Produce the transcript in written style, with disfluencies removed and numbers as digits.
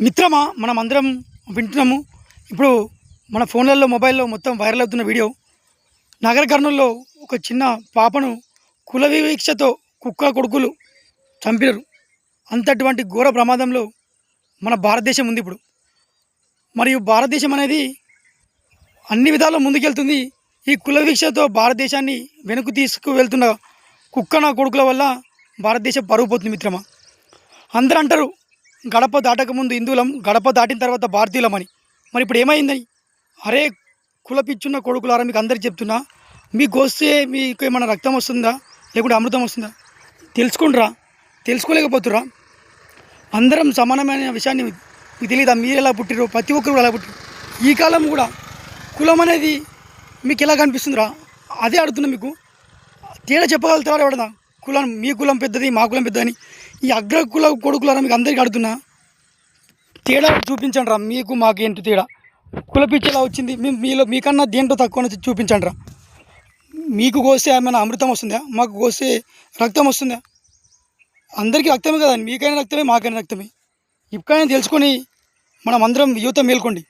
మిత్రమా మనం అందరం వింటున్నాము. ఇప్పుడు మన ఫోన్లలో మొబైల్లో మొత్తం వైరల్ అవుతున్న వీడియో. నగర కర్నూల్లో ఒక చిన్న పాపను కుల వివక్షతో కుక్క కొడుకులు చంపారు. అంతటువంటి ఘోర ప్రమాదంలో మన భారతదేశం ఉంది ఇప్పుడు. మరియు భారతదేశం అనేది అన్ని విధాల్లో ముందుకెళ్తుంది. ఈ కుల వివక్షతో భారతదేశాన్ని వెనుక తీసుకువెళ్తున్న కుక్క కొడుకుల వల్ల భారతదేశం పరుగు పోతుంది మిత్రమా. అందరూ అంటారు గడప దాటకముందు హిందువులం, గడప దాటిన తర్వాత భారతీయులమని. మరి ఇప్పుడు ఏమైందని? అరే కులపిచ్చున్న కొడుకులారా, మీకు అందరికి చెప్తున్నా, మీకు వస్తే మీకు ఏమైనా రక్తం వస్తుందా లేకుంటే అమృతం వస్తుందా? తెలుసుకుంటారా? తెలుసుకోలేకపోతురా? అందరం సమానమైన విషయాన్ని మీకు తెలియదా? మీరు ఎలా పుట్టిరో ప్రతి ఒక్కరు ఎలా పుట్టిరు. ఈ కాలం కూడా కులం అనేది మీకు ఎలా కనిపిస్తుందిరా? అదే అడుగుతున్నా. మీకు తేడా చెప్పగలుగుతారా ఎవడన్నా? కులం, మీ కులం పెద్దది, మా కులం పెద్దదని. ఈ అగ్ర కుల కొడుకులారా, మీకు అందరికీ అడుగుతున్నా, తేడా చూపించండి రా. మీకు మాకు ఏంటి తేడా? కులపిచ్చి ఎలా వచ్చింది? మీలో మీకన్నా దేంట్లో తక్కువ చూపించండి రా. మీకు కోస్తే ఏమైనా అమృతం వస్తుందా? మాకు కోస్తే రక్తం వస్తుందా? అందరికీ రక్తమే కదా. మీకైనా రక్తమే, మాకైనా రక్తమే. ఇప్పుడైనా తెలుసుకొని మనం అందరం యువత మేల్కోండి.